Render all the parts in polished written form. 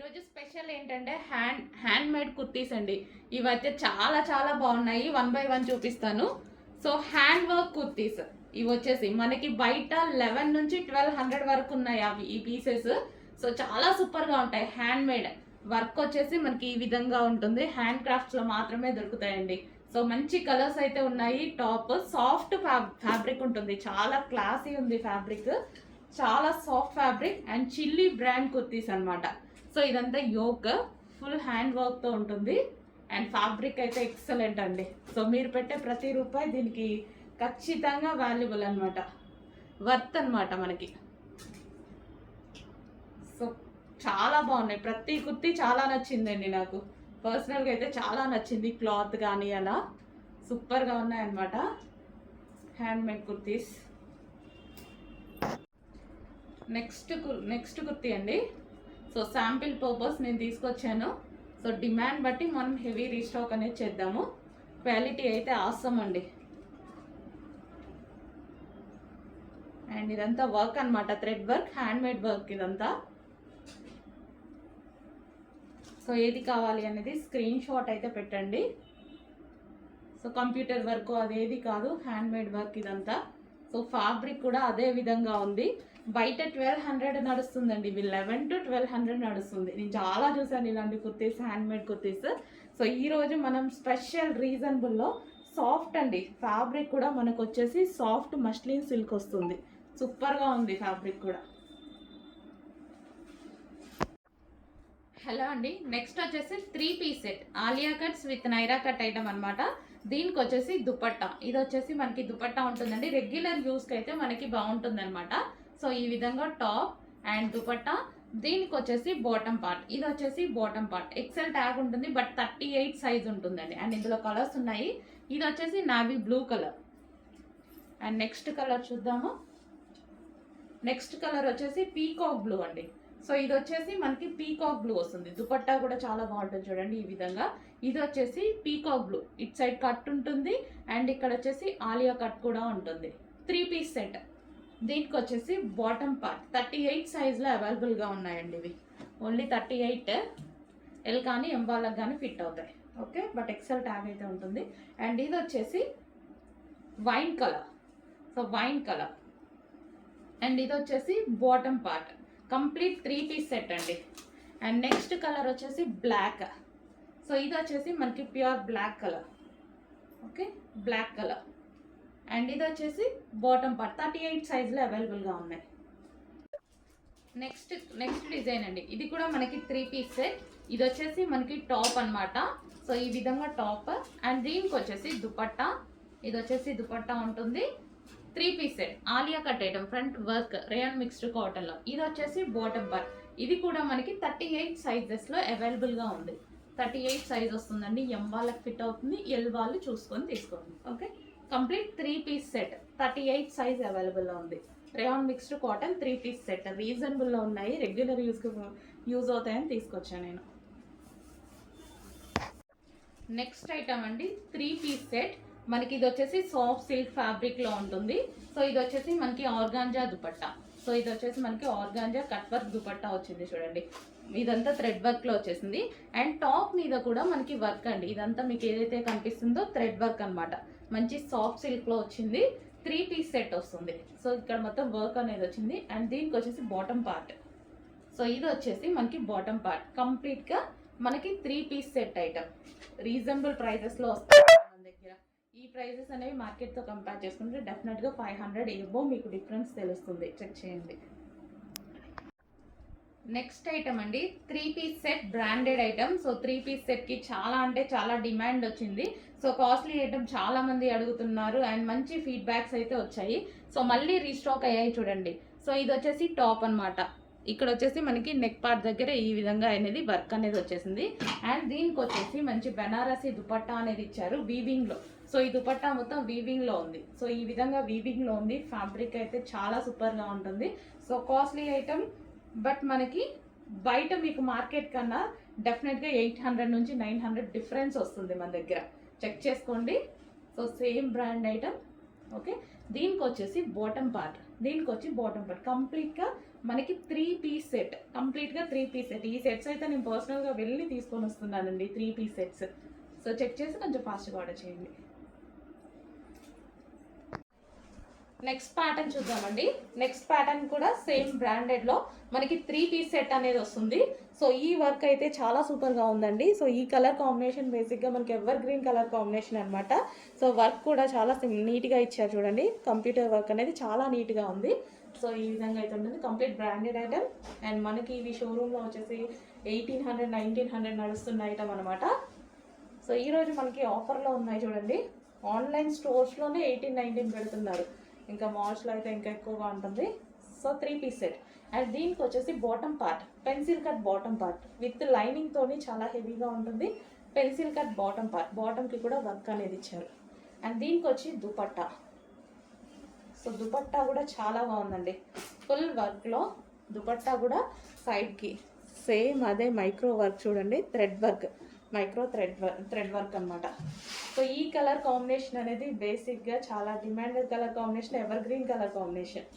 ఈరోజు స్పెషల్ ఏంటంటే hand made kurtis అండి. ఇవైతే చాలా చాలా బాగున్నాయి. 1 బై 1 చూపిస్తాను. సో హ్యాండ్ వర్క్ కుర్తీస్ ఇవి వచ్చేసి మనకి బయట 11 నుంచి 1200 వరకు ఉన్నాయి అవి ఈ పీసెస్. సో చాలా సూపర్ గా ఉంటాయి. హ్యాండ్ మేడ్ వర్క్ వచ్చేసి మనకి ఈ విధంగా ఉంటుంది. హ్యాండ్ క్రాఫ్ట్స్ లో మాత్రమే దొరుకుతాయండి. సో మంచి కలర్స్ అయితే ఉన్నాయి. టాప్ సాఫ్ట్ ఫ్యాబ్రిక్ ఉంటుంది, చాలా క్లాసీ ఉంది ఫ్యాబ్రిక్, చాలా soft fabric and chilli brand kurtis అనమాట. సో ఇదంతా యోక్ ఫుల్ హ్యాండ్ వర్క్తో ఉంటుంది అండ్ ఫ్యాబ్రిక్ అయితే ఎక్సలెంట్ అండి. సో మీరు పెట్టే ప్రతి రూపాయి దీనికి ఖచ్చితంగా వాల్యుబుల్ అనమాట, వర్త్ అనమాట మనకి. సో చాలా బాగున్నాయి, ప్రతి కుర్తీ చాలా నచ్చిందండి నాకు పర్సనల్గా అయితే చాలా నచ్చింది. క్లాత్ కానీ అలా సూపర్గా ఉన్నాయన్నమాట hand made kurtis. Next kurti అండి. సో శాంపిల్ పర్పస్ నేను తీసుకొచ్చాను. సో డిమాండ్ బట్టి మనం హెవీ రీస్టాక్ అనేది చేద్దాము. క్వాలిటీ అయితే ఆసమ్ అండి. అండ్ ఇదంతా వర్క్ అనమాట, thread work, hand made work ఇదంతా. సో ఏది కావాలి అనేది స్క్రీన్ షాట్ అయితే పెట్టండి. సో కంప్యూటర్ వర్క్ అదేది కాదు, హ్యాండ్ మేడ్ వర్క్ ఇదంతా. సో ఫ్యాబ్రిక్ కూడా అదే విధంగా ఉంది. బయట 1200 నడుస్తుందండి, ఇవి 11 to 1200 నడుస్తుంది. నేను చాలా చూసాను ఇలాంటి kurtis, hand made kurtis. So ఈరోజు మనం స్పెషల్ రీజనబుల్లో సాఫ్ట్ అండి, ఫ్యాబ్రిక్ కూడా మనకు వచ్చేసి సాఫ్ట్ మస్లిన్ సిల్క్ వస్తుంది. సూపర్గా ఉంది ఫ్యాబ్రిక్ కూడా. హలో అండి, నెక్స్ట్ వచ్చేసి 3 piece set Alia cuts with Naira cut item అనమాట. దీనికి వచ్చేసి దుపట్టా, ఇది వచ్చేసి మనకి దుపట్టా ఉంటుందండి. రెగ్యులర్ యూస్కి అయితే మనకి బాగుంటుంది అనమాట. సో ఈ విధంగా టాప్ అండ్ దుపట్టా. దీనికి వచ్చేసి బాటమ్ పార్ట్, ఇది వచ్చేసి బాటమ్ పార్ట్. ఎక్సెల్ ట్యాగ్ ఉంటుంది బట్ 38 సైజ్ ఉంటుందండి. అండ్ ఇందులో కలర్స్ ఉన్నాయి. ఇది వచ్చేసి navy blue colour. And next colour చూద్దాము. నెక్స్ట్ కలర్ వచ్చేసి పీకాక్ బ్లూ అండి. సో ఇది వచ్చేసి మనకి పీకాక్ బ్లూ వస్తుంది. దుపట్టా కూడా చాలా బాగుంటుంది చూడండి ఈ విధంగా. ఇది వచ్చేసి peacock blue, it side cut ఉంటుంది అండ్ ఇక్కడ వచ్చేసి ఆలియా కట్ కూడా ఉంటుంది. 3 పీస్ సెట్. దీనికి వచ్చేసి బాటమ్ పార్ట్ 38 సైజులో అవైలబుల్గా ఉన్నాయండి. ఇవి ఓన్లీ 38 ఎల్ కానీ ఎం వాళ్ళకి కానీ ఫిట్ అవుతాయి. ఓకే, బట్ ఎక్సెల్ ట్యాగ్ అయితే ఉంటుంది. అండ్ ఇది వచ్చేసి wine colour. So wine colour. And ఇది వచ్చేసి bottom part, complete 3 piece set అండి. అండ్ నెక్స్ట్ కలర్ వచ్చేసి బ్లాక్. సో ఇది వచ్చేసి మనకి pure black colour. Okay, black colour. And ఇది వచ్చేసి బాటమ్ పార్ట్ 38 సైజులో అవైలబుల్గా ఉన్నాయి. నెక్స్ట్ డిజైన్ అండి. ఇది కూడా మనకి 3 పీస్ సెట్. ఇది వచ్చేసి మనకి టాప్ అనమాట. సో ఈ విధంగా టాప్ అండ్ దీనికి వచ్చేసి దుపట్టా. ఇది వచ్చేసి దుపట్టా ఉంటుంది. 3 piece set Alia cut item, front work, rayon mixed కాటన్లో. ఇది వచ్చేసి బాటమ్ పార్ట్. ఇది కూడా మనకి 38 సైజెస్లో అవైలబుల్గా ఉంది. 38 సైజ్ వస్తుందండి. ఎం వాళ్ళకి ఫిట్ అవుతుంది, ఎల్ వాళ్ళు చూసుకొని తీసుకోండి. Okay, complete 3 piece set 38 size అవైలబుల్లో ఉంది. Rayon mixed cotton 3 piece set రీజనబుల్లో ఉన్నాయి. రెగ్యులర్ యూజ్ అవుతాయని తీసుకొచ్చాను నేను. నెక్స్ట్ ఐటమ్ అండి 3 పీస్ సెట్. మనకి ఇది వచ్చేసి సాఫ్ట్ సిల్క్ ఫ్యాబ్రిక్లో ఉంటుంది. సో ఇది వచ్చేసి మనకి ఆర్గాంజా దుపట్టా. సో ఇది వచ్చేసి మనకి ఆర్గాంజా కట్ వర్క్ దుపట్టా వచ్చింది చూడండి. ఇదంతా థ్రెడ్ వర్క్లో వచ్చేసింది. అండ్ టాప్ మీద కూడా మనకి వర్క్ అండి. ఇదంతా మీకు ఏదైతే కనిపిస్తుందో థ్రెడ్ వర్క్ అనమాట. మంచి సాఫ్ట్ సిల్క్లో వచ్చింది. 3 పీస్ సెట్ వస్తుంది. సో ఇక్కడ మొత్తం వర్క్ అనేది వచ్చింది. అండ్ దీనికి వచ్చేసి బాటమ్ పార్ట్. సో ఇది వచ్చేసి మనకి బాటమ్ పార్ట్. కంప్లీట్గా మనకి 3 పీస్ సెట్ ఐటమ్ రీజనబుల్ ప్రైజెస్లో వస్తుంది మన దగ్గర. ఈ ప్రైజెస్ అనేవి మార్కెట్తో కంపేర్ చేసుకుంటే డెఫినెట్గా 500 ఎబో మీకు డిఫరెన్స్ తెలుస్తుంది, చెక్ చేయండి. నెక్స్ట్ ఐటమ్ అండి 3 piece set branded item. So 3 piece సెట్కి చాలా అంటే చాలా డిమాండ్ వచ్చింది. సో కాస్ట్లీ ఐటమ్ చాలా మంది అడుగుతున్నారు అండ్ మంచి ఫీడ్బ్యాక్స్ అయితే వచ్చాయి. సో మళ్ళీ రీస్టాక్ అయ్యాయి చూడండి. సో ఇది వచ్చేసి టాప్ అనమాట. ఇక్కడ వచ్చేసి మనకి నెక్ పార్ట్ దగ్గర ఈ విధంగా అనేది వర్క్ అనేది వచ్చేసింది. అండ్ దీనికి వచ్చేసి మంచి బెనారసీ దుపట్టా అనేది ఇచ్చారు వీవింగ్లో. సో ఈ దుపట్టా మొత్తం వీవింగ్లో ఉంది. సో ఈ విధంగా వీవింగ్లో ఉంది. ఫ్యాబ్రిక్ అయితే చాలా సూపర్గా ఉంటుంది. సో కాస్ట్లీ ఐటమ్ బట్ మనకి బయట మీకు మార్కెట్ కన్నా డెఫినెట్గా 800 నుంచి 900 డిఫరెన్స్ వస్తుంది మన దగ్గర, చెక్ చేసుకోండి. So same brand item. Okay, దీనికి వచ్చేసి బాటమ్ పార్ట్. కంప్లీట్గా మనకి 3 పీస్ సెట్, కంప్లీట్గా 3 పీస్ సెట్. ఈ సెట్స్ అయితే నేను పర్సనల్గా వెళ్ళి తీసుకొని వస్తున్నానండి, 3 పీస్ సెట్స్. సో చెక్ చేసి కొంచెం ఫాస్ట్గా ఆర్డర్ చేయండి. నెక్స్ట్ ప్యాటర్న్ చూద్దామండి. నెక్స్ట్ ప్యాటర్న్ కూడా సేమ్ బ్రాండెడ్లో మనకి 3 పీస్ సెట్ అనేది వస్తుంది. సో ఈ వర్క్ అయితే చాలా సూపర్గా ఉందండి. సో ఈ కలర్ కాంబినేషన్ బేసిక్గా మనకి ఎవర్ గ్రీన్ కలర్ కాంబినేషన్ అనమాట. సో వర్క్ కూడా చాలా నీట్గా ఇచ్చారు చూడండి. కంప్యూటర్ వర్క్ అనేది చాలా నీట్గా ఉంది. సో ఈ విధంగా అయితే ఉంటుంది. Complete branded item. అండ్ మనకి ఇవి షోరూంలో వచ్చేసి 1800 1900 నడుస్తున్న ఐటమ్ అనమాట. సో ఈరోజు మనకి ఆఫర్లో ఉన్నాయి చూడండి. ఆన్లైన్ స్టోర్స్లోనే 18-19 పెడుతున్నారు. ఇంకా మాల్స్లో అయితే ఇంకా ఎక్కువగా ఉంటుంది. So 3 piece set. అండ్ దీనికి వచ్చేసి bottom part, pencil cut bottom part with లైనింగ్తోని చాలా హెవీగా ఉంటుంది. పెన్సిల్ కట్ బాటమ్ పార్ట్, బాటమ్కి కూడా వర్క్ అనేది ఇచ్చారు. అండ్ దీనికి వచ్చి దుపట్టా. సో దుపట్టా కూడా చాలా బాగుందండి. ఫుల్ వర్క్లో దుపట్టా కూడా సైడ్కి సేమ్ అదే మైక్రో వర్క్ చూడండి, thread work, micro thread work అనమాట. సో ఈ కలర్ కాంబినేషన్ అనేది బేసిక్గా చాలా demanded colour combination, evergreen colour combination.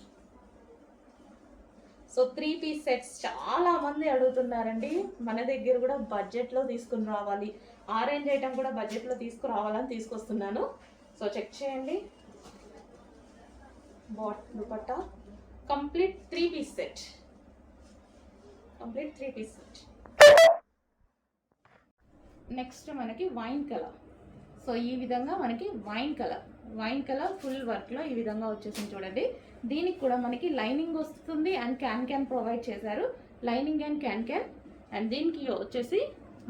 So 3 piece sets చాలా మంది అడుగుతున్నారండి. మన దగ్గర కూడా బడ్జెట్లో తీసుకుని రావాలి, ఆరెంజ్ ఐటమ్ కూడా బడ్జెట్లో తీసుకురావాలని తీసుకొస్తున్నాను. సో చెక్ చేయండి. Dupatta complete 3 piece set, complete 3 piece set. Next మనకి వైన్ కలర్. సో ఈ విధంగా మనకి వైన్ కలర్ ఫుల్ వర్క్లో ఈ విధంగా వచ్చేసింది చూడండి. దీనికి కూడా మనకి లైనింగ్ వస్తుంది అండ్ క్యాన్ ప్రొవైడ్ చేశారు, లైనింగ్ అండ్ క్యాన్. అండ్ దీనికి వచ్చేసి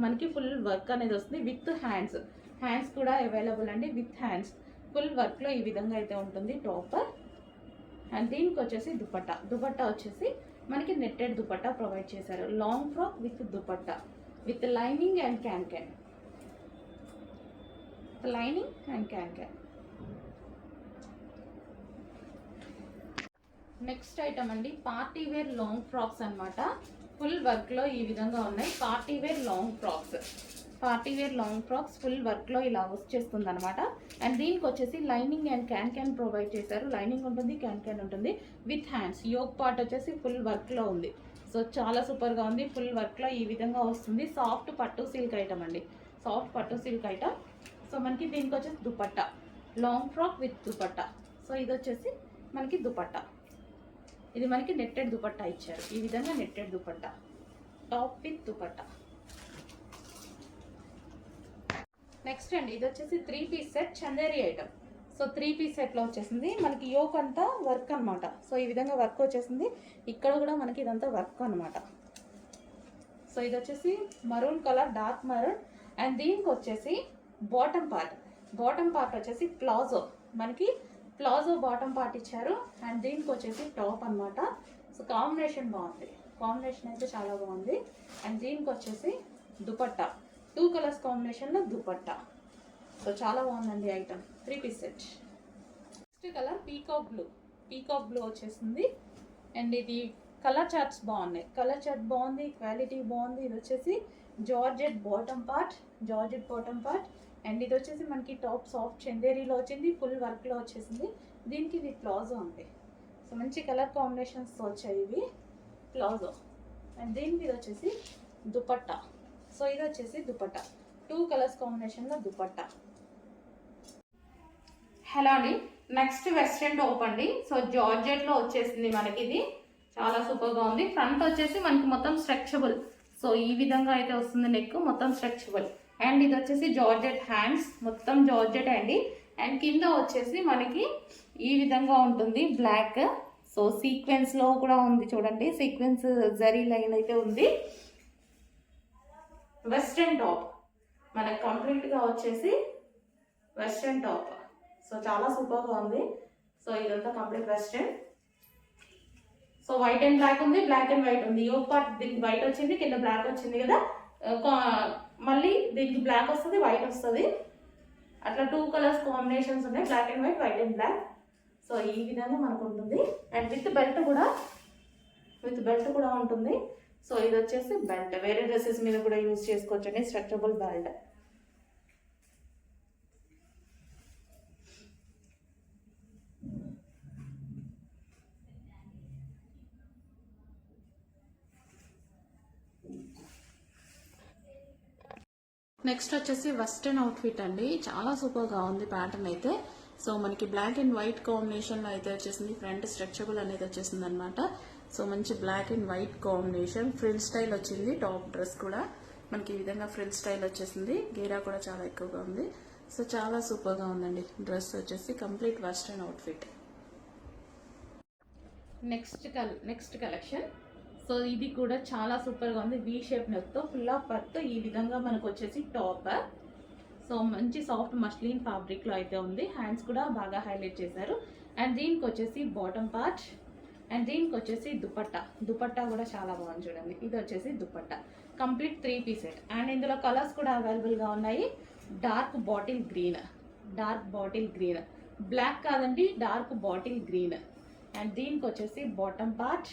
మనకి ఫుల్ వర్క్ అనేది వస్తుంది విత్ హ్యాండ్స్ కూడా అవైలబుల్ అండి, విత్ హ్యాండ్స్. ఫుల్ వర్క్లో ఈ విధంగా అయితే ఉంటుంది టాప్. అండ్ దీనికి వచ్చేసి దుపట్టా వచ్చేసి మనకి నెట్టెడ్ దుపట్టా ప్రొవైడ్ చేశారు. Long frock with dupatta with lining and can, lining and can. Next item అండి, పార్టీ వేర్ లాంగ్ ఫ్రాక్స్ అనమాట. ఫుల్ వర్క్లో ఈ విధంగా ఉన్నాయి. Party wear long frocks full వర్క్లో ఇలా వచ్చేస్తుంది అనమాట. అండ్ దీనికి వచ్చేసి లైనింగ్ అండ్ క్యాన్ ప్రొవైడ్ చేశారు. లైనింగ్ ఉంటుంది, క్యాన్ ఉంటుంది విత్ హ్యాండ్స్. యోక్ పార్ట్ వచ్చేసి ఫుల్ వర్క్లో ఉంది. సో చాలా సూపర్గా ఉంది. ఫుల్ వర్క్లో ఈ విధంగా వస్తుంది. సాఫ్ట్ పట్టు సిల్క్ ఐటమ్ అండి, సాఫ్ట్ పట్టు సిల్క్ ఐటమ్. సో మనకి దీనికి వచ్చేసి dupatta, long frock with dupatta. So ఇది వచ్చేసి మనకి దుపట్టా, ఇది మనకి నెట్టెడ్ దుపట్టా ఇచ్చారు. ఈ విధంగా netted dupatta, top with dupatta. Next అండి, ఇది వచ్చేసి 3 piece set Chanderi item. So 3 piece సెట్లో వచ్చేసింది మనకి యోక్ అంతా వర్క్ అనమాట. సో ఈ విధంగా వర్క్ వచ్చేసింది. ఇక్కడ కూడా మనకి ఇదంతా వర్క్ అనమాట. సో ఇది వచ్చేసి maroon colour, dark maroon. And దీనికి వచ్చేసి బాటమ్ పార్ట్ వచ్చేసి ప్లాజో, మనకి ప్లాజో బాటమ్ పార్ట్ ఇచ్చారు. అండ్ దీనికి వచ్చేసి టాప్ అనమాట. సో కాంబినేషన్ బాగుంది, కాంబినేషన్ అయితే చాలా బాగుంది. అండ్ దీనికి వచ్చేసి దుపట్టా, 2 కలర్స్ కాంబినేషన్లో దుపట్టా. సో చాలా బాగుందండి item, 3 piece set. Next colour peacock blue వచ్చేసింది. అండ్ ఇది కలర్ చార్ట్స్ బాగున్నాయి, కలర్ చార్ట్ బాగుంది, క్వాలిటీ బాగుంది. ఇది వచ్చేసి జార్జెట్ బాటమ్ పార్ట్. అండ్ ఇది వచ్చేసి మనకి టాప్ సాఫ్ట్ చందేరీలో వచ్చింది, ఫుల్ వర్క్లో వచ్చేసింది. దీనికి ఇది ప్లాజో ఉంది. సో మంచి కలర్ కాంబినేషన్స్తో వచ్చాయి ఇవి ప్లాజో. అండ్ దీనికి ఇది వచ్చేసి దుపట్టా. సో ఇది వచ్చేసి దుపట్టా, 2 కలర్స్ కాంబినేషన్లో దుపట్టా. హలో అండి, నెక్స్ట్ వెస్ట్రన్ టాప్ అండి. సో జార్జెట్లో వచ్చేసింది మనకి, ఇది చాలా సూపర్గా ఉంది. ఫ్రంట్ వచ్చేసి మనకి మొత్తం స్ట్రెచబుల్. సో ఈ విధంగా అయితే వస్తుంది, నెక్ మొత్తం స్ట్రెచబుల్. అండ్ ఇది వచ్చేసి జార్జెట్ హ్యాండ్స్, మొత్తం జార్జెట్ అండి. అండ్ కింద వచ్చేసి మనకి ఈ విధంగా ఉంటుంది బ్లాక్. సో సీక్వెన్స్లో కూడా ఉంది చూడండి, సీక్వెన్స్ జరీ లైన్ అయితే ఉంది. వెస్ట్రన్ టాప్ మనకి కంప్లీట్గా వచ్చేసి వెస్ట్రన్ టాప్. సో చాలా సూపర్గా ఉంది. సో ఇదంతా complete western. So white and black ఉంది, బ్లాక్ అండ్ వైట్ ఉంది. యోక్ పార్ట్ దీనికి వైట్ వచ్చింది, కింద బ్లాక్ వచ్చింది కదా. మళ్ళీ దీనికి బ్లాక్ వస్తుంది, వైట్ వస్తుంది. అట్లా 2 కలర్స్ కాంబినేషన్స్ ఉన్నాయి, black and white, white and black. So ఈ విధంగా మనకు ఉంటుంది. అండ్ విత్ బెల్ట్ కూడా ఉంటుంది. సో ఇది వచ్చేసి బెల్ట్, వేరే డ్రెస్సెస్ మీద కూడా యూజ్ చేసుకోవచ్చండి, స్ట్రెచబుల్ బెల్ట్. నెక్స్ట్ వచ్చేసి వెస్టర్న్ అవుట్ఫిట్ అండి, చాలా సూపర్ గా ఉంది ప్యాటర్న్ అయితే. సో మనకి బ్లాక్ అండ్ వైట్ కాంబినేషన్ లో అయితే వచ్చేసింది. ఫ్రంట్ స్ట్రెచబుల్ అనేది వచ్చేసింది అనమాట. సో మంచి black and white combination, frill style వచ్చింది. టాప్ డ్రెస్ కూడా మనకి ఈ విధంగా ఫ్రిల్ స్టైల్ వచ్చేసింది. గేరా కూడా చాలా ఎక్కువగా ఉంది. సో చాలా సూపర్ గా ఉందండి డ్రెస్ వచ్చేసి. Complete western outfit. Next collection. So ఇది కూడా చాలా సూపర్ గా ఉంది. వి షేప్ నెక్ తో ఫుల్ ఆఫ్ వర్క్ తో ఈ విధంగా మనకు వచ్చేసి టాప్. సో మంచి సాఫ్ట్ మస్లిన్ ఫ్యాబ్రిక్ లో అయితే ఉంది. హ్యాండ్స్ కూడా బాగా హైలైట్ చేశారు. అండ్ దీనికి వచ్చేసి బాటమ్ పార్ట్, అండ్ దీనికి వచ్చేసి దుపట్టా కూడా చాలా బాగుంది చూడండి. ఇది వచ్చేసి dupatta, complete 3 piece set. And ఇందులో కలర్స్ కూడా అవైలబుల్ గా ఉన్నాయి. డార్క్ బాటిల్ గ్రీన్, బ్లాక్ కాదండి, డార్క్ బాటిల్ గ్రీన్. అండ్ దీనికి వచ్చేసి బాటమ్ పార్ట్,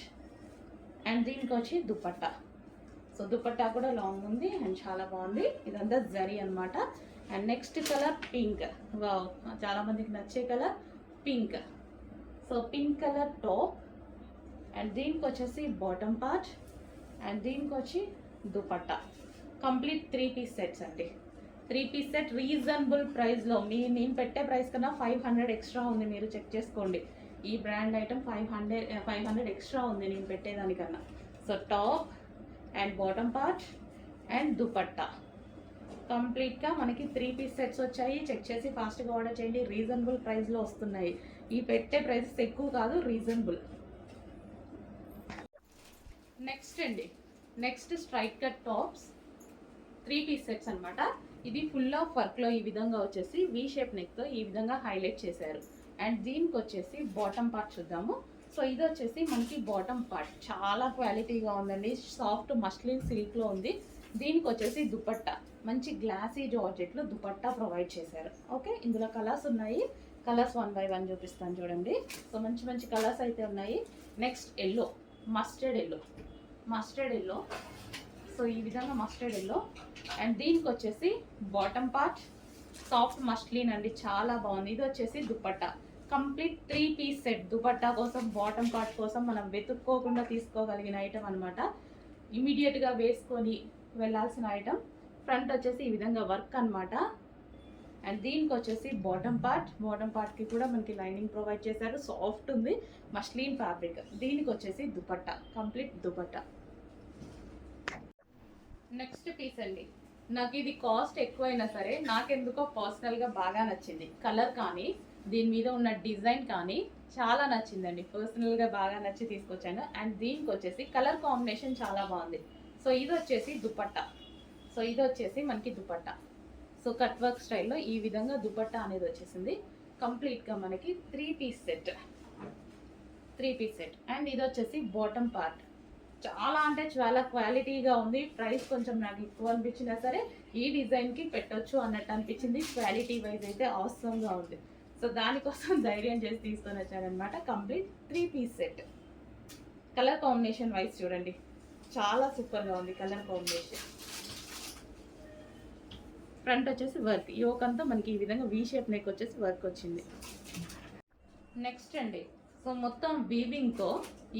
అండ్ దీనికి వచ్చి దుపట్టా. సో దుపట్టా కూడా లాంగ్ ఉంది అండ్ చాలా బాగుంది. ఇదంతా జరీ అన్నమాట. And next colour pink. Wow, చాలా మందికి నచ్చే colour pink. So pink colour top, and దీనికి వచ్చేసి బాటమ్ పార్ట్, అండ్ దీనికి వచ్చి దుపట్టా. కంప్లీట్ 3 పీస్ సెట్స్ అండి. 3 పీస్ సెట్ రీజనబుల్ ప్రైస్లో. నేను పెట్టే ప్రైస్ కన్నా 500 ఎక్స్ట్రా ఉంది, మీరు చెక్ చేసుకోండి. ఈ బ్రాండ్ ఐటమ్ 500 ఎక్స్ట్రా ఉంది నేను పెట్టేదానికన్నా. So top and bottom part and dupatta, కంప్లీట్గా మనకి 3 పీస్ సెట్స్ వచ్చాయి. చెక్ చేసి ఫాస్ట్గా ఆర్డర్ చేయండి. రీజనబుల్ ప్రైస్లో వస్తున్నాయి. ఈ పెట్టే ప్రైసెస్ ఎక్కువ కాదు, reasonable. Next straight cut tops, 3 piece sets అనమాట. ఇది ఫుల్ ఆఫ్ వర్క్లో ఈ విధంగా వచ్చేసి వి షేప్ నెక్తో ఈ విధంగా హైలైట్ చేశారు. అండ్ దీనికి వచ్చేసి బాటమ్ పార్ట్ చూద్దాము. సో ఇది వచ్చేసి మనకి బాటమ్ పార్ట్ చాలా క్వాలిటీగా ఉందండి. సాఫ్ట్ మస్లిన్ సిల్క్లో ఉంది. దీనికి వచ్చేసి దుపట్టా, మంచి గ్లాసీ జార్జెట్లో దుపట్టా ప్రొవైడ్ చేశారు. ఓకే, ఇందులో కలర్స్ ఉన్నాయి. కలర్స్ 1 by 1 చూపిస్తాను చూడండి. సో మంచి కలర్స్ అయితే ఉన్నాయి. Next yellow, mustard yellow. So ఈ విధంగా మస్టర్డ్ ఎల్లో. అండ్ దీనికి వచ్చేసి బాటమ్ పార్ట్ సాఫ్ట్ మస్లిన్ అండి, చాలా బాగుంది. ఇది వచ్చేసి dupatta, complete 3 piece set. Dupatta కోసం, బాటమ్ పార్ట్ కోసం మనం వెతుక్కోకుండా తీసుకోగలిగిన ఐటమ్ అనమాట. ఇమీడియట్గా వేసుకొని వెళ్ళాల్సిన ఐటమ్. ఫ్రంట్ వచ్చేసి ఈ విధంగా వర్క్ అనమాట. అండ్ దీనికి వచ్చేసి బాటమ్ పార్ట్కి కూడా మనకి లైనింగ్ ప్రొవైడ్ చేశారు. సాఫ్ట్ ఉంది, మస్లిన్ ఫ్యాబ్రిక్. దీనికి వచ్చేసి dupatta, complete dupatta. Next piece అండి. నాకు ఇది కాస్ట్ ఎక్కువైనా సరే నాకెందుకో పర్సనల్గా బాగా నచ్చింది. కలర్ కానీ దీని మీద ఉన్న డిజైన్ కానీ చాలా నచ్చిందండి. పర్సనల్గా బాగా నచ్చి తీసుకొచ్చాను. అండ్ దీనికి వచ్చేసి కలర్ కాంబినేషన్ చాలా బాగుంది. సో ఇది వచ్చేసి దుపట్టా. సో ఇది వచ్చేసి మనకి దుపట్టా. సో కట్ వర్క్ స్టైల్లో ఈ విధంగా దుపట్టా అనేది వచ్చేసింది. కంప్లీట్గా మనకి 3 పీస్ సెట్. అండ్ ఇది వచ్చేసి బాటమ్ పార్ట్. చాలా అంటే చాలా క్వాలిటీగా ఉంది. ప్రైస్ కొంచెం నాకు ఎక్కువ అనిపించినా సరే ఈ డిజైన్కి పెట్టొచ్చు అన్నట్టు అనిపించింది. క్వాలిటీ వైజ్ అయితే అవసరంగా ఉంది. సో దానికోసం ధైర్యం చేసి తీసుకొని వచ్చానమాట. Complete 3 piece set. Colour combination wise చూడండి, చాలా సూపర్గా ఉంది కలర్ కాంబినేషన్. ఫ్రంట్ వచ్చేసి వర్క్, యోక్ అంతా మనకి ఈ విధంగా వి షేప్ నెక్ వచ్చేసి వర్క్ వచ్చింది. నెక్స్ట్ అండి, సో మొత్తం వీవింగ్తో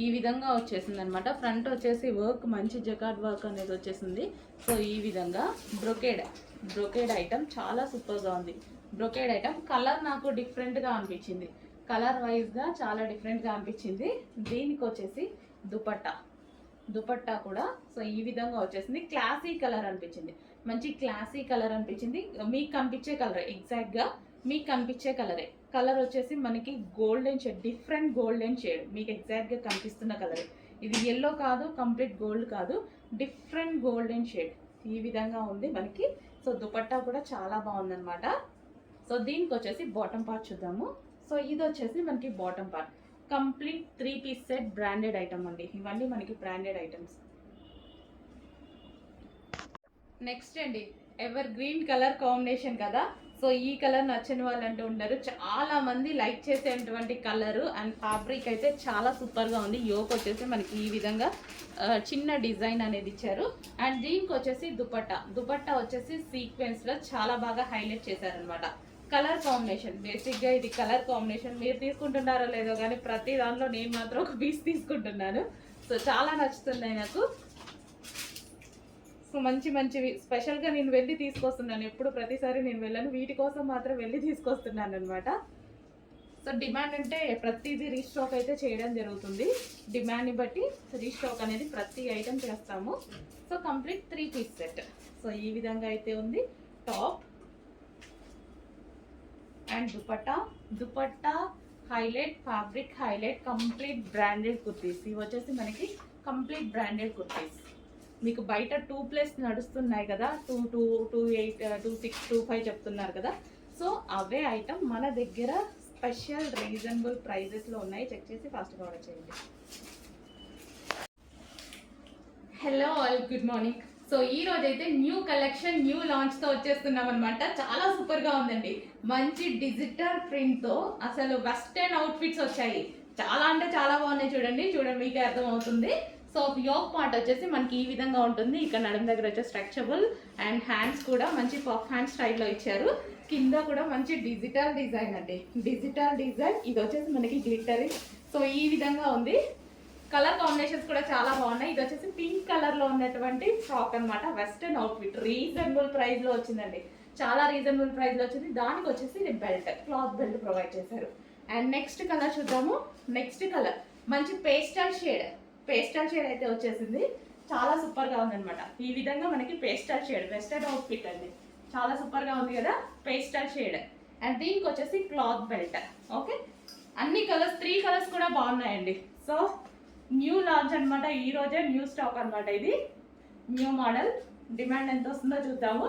ఈ విధంగా వచ్చేసింది అనమాట. ఫ్రంట్ వచ్చేసి వర్క్, మంచి జకార్డ్ వర్క్ అనేది వచ్చేసింది. సో ఈ విధంగా బ్రొకేడ్ ఐటమ్ చాలా సూపర్గా ఉంది. బ్రొకేడ్ ఐటమ్ కలర్ నాకు డిఫరెంట్గా అనిపించింది. కలర్ వైజ్గా చాలా డిఫరెంట్గా అనిపించింది. దీనికి వచ్చేసి దుపట్టా కూడా సో ఈ విధంగా వచ్చేసింది. క్లాసీ కలర్ అనిపించింది, మంచి క్లాసీ కలర్ అనిపించింది. మీకు కనిపించే కలర్, ఎగ్జాక్ట్గా మీకు కనిపించే కలరే. కలర్ వచ్చేసి మనకి golden shade, different golden shade, మీకు ఎగ్జాక్ట్గా కనిపిస్తున్న కలరే. ఇది ఎల్లో కాదు, కంప్లీట్ గోల్డ్ కాదు, డిఫరెంట్ గోల్డెన్ షేడ్ ఈ విధంగా ఉంది మనకి. సో దుపట్టా కూడా చాలా బాగుందన్నమాట. సో దీనికి వచ్చేసి బాటమ్ పార్ట్ చూద్దాము. సో ఇది వచ్చేసి మనకి bottom part, complete 3 piece set. Branded item అండి, ఇవన్నీ మనకి బ్రాండెడ్ ఐటమ్స్. నెక్స్ట్ అండి, ఎవర్ గ్రీన్ కలర్ కాంబినేషన్ కదా. సో ఈ కలర్ నచ్చని వాళ్ళు అంటూ ఉండరు, చాలా మంది లైక్ చేసేటువంటి కలరు. అండ్ ఫ్యాబ్రిక్ అయితే చాలా సూపర్గా ఉంది. యోక్ వచ్చేసి మనకి ఈ విధంగా చిన్న డిజైన్ అనేది ఇచ్చారు. అండ్ దీనికి వచ్చేసి దుపట్టా వచ్చేసి సీక్వెన్స్లో చాలా బాగా హైలైట్ చేశారనమాట. కలర్ కాంబినేషన్, బేసిక్గా ఇది కలర్ కాంబినేషన్ మీరు తీసుకుంటున్నారో లేదో కానీ ప్రతి దానిలో నేను మాత్రం ఒక పీస్ తీసుకుంటున్నాను. సో చాలా నచ్చుతున్నాయి నాకు. సో మంచి మంచివి స్పెషల్గా నేను వెళ్ళి తీసుకొస్తున్నాను. ఎప్పుడు ప్రతిసారి నేను వెళ్ళను, వీటి కోసం మాత్రం వెళ్ళి తీసుకొస్తున్నాను అనమాట. సో డిమాండ్ అంటే ప్రతిదీ రీస్టాక్ అయితే చేయడం జరుగుతుంది. డిమాండ్ని బట్టి రీస్టాక్ అనేది ప్రతి ఐటెం చేస్తాము. So complete 3 piece set. So ఈ విధంగా అయితే ఉంది top and dupatta highlight, fabric highlight, complete branded kurtis. ఇవి వచ్చేసి మనకి కంప్లీట్ బ్రాండెడ్ కుర్తీస్. మీకు బయట 2+ నడుస్తున్నాయి కదా, 22, 28, 26, 25 చెప్తున్నారు కదా. సో అవే ఐటమ్ మన దగ్గర స్పెషల్ రీజనబుల్ ప్రైజెస్లో ఉన్నాయి. చెక్ చేసి ఫాస్ట్గా ఆర్డర్ చేయండి. Hello all, good morning. So ఈ రోజు అయితే న్యూ కలెక్షన్ న్యూ లాంచ్తో వచ్చేస్తున్నాం అనమాట. చాలా సూపర్గా ఉందండి. మంచి డిజిటల్ ప్రింట్తో అసలు వెస్టర్న్ అవుట్ఫిట్స్ వచ్చాయి. చాలా అంటే చాలా బాగున్నాయి. చూడండి మీకే అర్థమవుతుంది. సో యోక్ పార్ట్ వచ్చేసి మనకి ఈ విధంగా ఉంటుంది. ఇక్కడ నడుము దగ్గర వచ్చే స్ట్రెచబుల్ అండ్ హ్యాండ్స్ కూడా మంచి పఫ్ హ్యాండ్ స్టైల్లో ఇచ్చారు. కింద కూడా మంచి డిజిటల్ డిజైన్ అండి, డిజిటల్ డిజైన్. ఇది వచ్చేసి మనకి గ్లిటరింగ్. సో ఈ విధంగా ఉంది. కలర్ కాంబినేషన్స్ కూడా చాలా బాగున్నాయి. ఇది వచ్చేసి పింక్ కలర్లో ఉన్నటువంటి ఫ్రాక్ అనమాట. వెస్టర్న్ అవుట్ఫిట్ రీజనబుల్ ప్రైస్లో వచ్చిందండి. చాలా రీజనబుల్ ప్రైస్లో వచ్చింది. దానికి వచ్చేసి ఇది బెల్ట్, క్లాత్ బెల్ట్ ప్రొవైడ్ చేశారు. అండ్ నెక్స్ట్ కలర్ చూద్దాము. నెక్స్ట్ కలర్ మంచి పేస్టల్ షేడ్ అయితే వచ్చేసింది. చాలా సూపర్గా ఉందన్నమాట. ఈ విధంగా మనకి పేస్టల్ షేడ్ వెస్టర్న్ అవుట్ఫిట్ అండి. చాలా సూపర్గా ఉంది కదా, పేస్టల్ షేడ్. అండ్ దీనికి వచ్చేసి క్లాత్ బెల్ట్. ఓకే, అన్ని కలర్స్ 3 కలర్స్ కూడా బాగున్నాయండి. సో న్యూ లాంచ్ అనమాట. ఈ రోజే న్యూ స్టాక్ అనమాట. ఇది న్యూ మోడల్. డిమాండ్ ఎంత వస్తుందో చూద్దాము.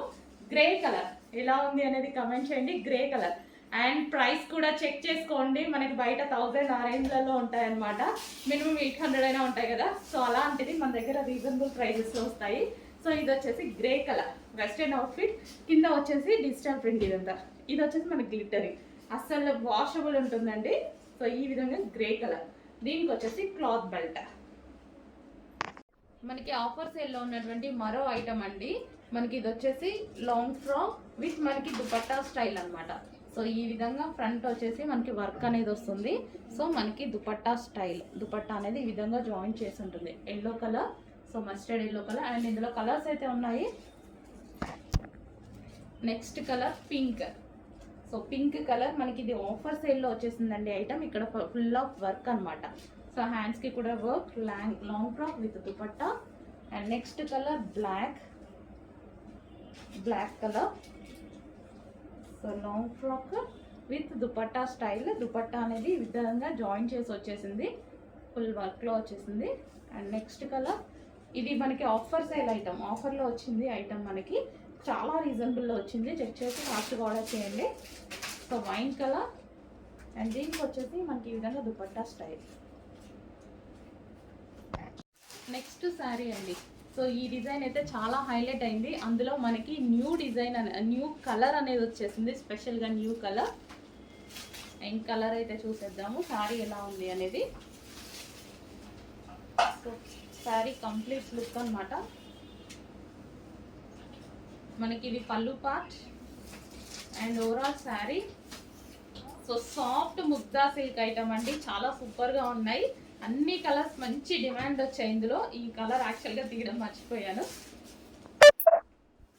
గ్రే కలర్ ఎలా ఉంది అనేది కమెంట్ చేయండి. గ్రే కలర్ అండ్ ప్రైస్ కూడా చెక్ చేసుకోండి. మనకి బయట 1000 ఆ రేంజ్లలో ఉంటాయన్నమాట. మినిమం 800 అయినా ఉంటాయి కదా. సో అలాంటిది మన దగ్గర రీజనబుల్ ప్రైజెస్లో వస్తాయి. సో ఇది వచ్చేసి గ్రే కలర్ వెస్టర్న్ అవుట్ఫిట్. కింద వచ్చేసి డిజిటల్ ప్రింట్. ఇదంతా ఇది వచ్చేసి మనకి గ్లిటరింగ్, అస్సలు వాషబుల్ ఉంటుందండి. సో ఈ విధంగా గ్రే కలర్. దీనికి వచ్చేసి క్లాత్ బెల్ట్. మనకి ఆఫర్ సేల్లో ఉన్నటువంటి మరో ఐటమ్ అండి. మనకి ఇది వచ్చేసి లాంగ్ ఫ్రాక్ విత్ మనకి దుపట్టా స్టైల్ అనమాట. సో ఈ విధంగా ఫ్రంట్ వచ్చేసి మనకి వర్క్ అనేది వస్తుంది. సో మనకి దుపట్టా స్టైల్, దుపట్టా అనేది ఈ విధంగా జాయిన్ చేసి ఉంటుంది. Yellow colour, so mustard yellow colour. And ఇందులో కలర్స్ అయితే ఉన్నాయి. Next colour pink. So pink colour మనకి ఇది ఆఫర్ సేల్లో వచ్చేసిందండి ఐటమ్. ఇక్కడ ఫుల్ ఆఫ్ వర్క్ అనమాట. సో హ్యాండ్స్కి కూడా work. Long frock with dupatta. And next colour black colour. So long frock with dupatta style. Dupatta అనేది ఈ విధంగా జాయిన్ చేసి వచ్చేసింది, ఫుల్ వర్క్లో వచ్చేసింది. అండ్ నెక్స్ట్ కలర్ ఇది మనకి ఆఫర్ సేల్ ఐటమ్, ఆఫర్లో వచ్చింది ఐటమ్. మనకి చాలా రీజనబుల్లో వచ్చింది. చెక్ చేసి ఫాస్ట్గా ఆర్డర్ చేయండి. So wine colour. అండ్ దీనికి వచ్చేసి మనకి ఈ విధంగా దుపట్టా స్టైల్. నెక్స్ట్ శారీ అండి. సో ఈ డిజైన్ అయితే చాలా హైలైట్ అయింది. అందులో మనకి న్యూ డిజైన్ న్యూ కలర్ అనేది వచ్చేసింది, స్పెషల్గా న్యూ కలర్. అండ్ కలర్ అయితే చూసేద్దాము శారీ ఎలా ఉంది అనేది. సో శారీ కంప్లీట్ లుక్ అనమాట. మనకి ఇది పళ్ళు part and overall sari. So soft Mugdha silk item అండి. చాలా సూపర్గా ఉన్నాయి. అన్ని కలర్స్ మంచి డిమాండ్ వచ్చాయి ఇందులో. ఈ కలర్ యాక్చువల్గా తీయడం మర్చిపోయాను.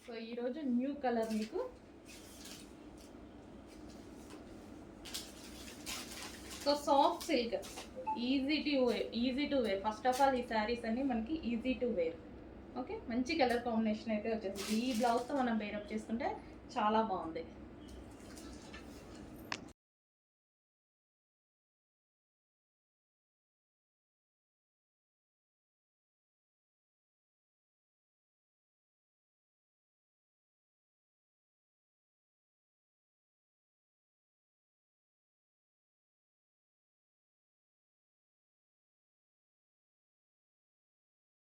సో ఈరోజు న్యూ కలర్ మీకు. So soft silk, easy to wear. First of all ఈ శారీస్ అన్ని మనకి ఈజీ టు వేర్. ఓకే, మంచి కలర్ కాంబినేషన్ అయితే వచ్చేసింది. ఈ బ్లౌజ్తో మనం పేరప్ చేసుకుంటే చాలా బాగుంది.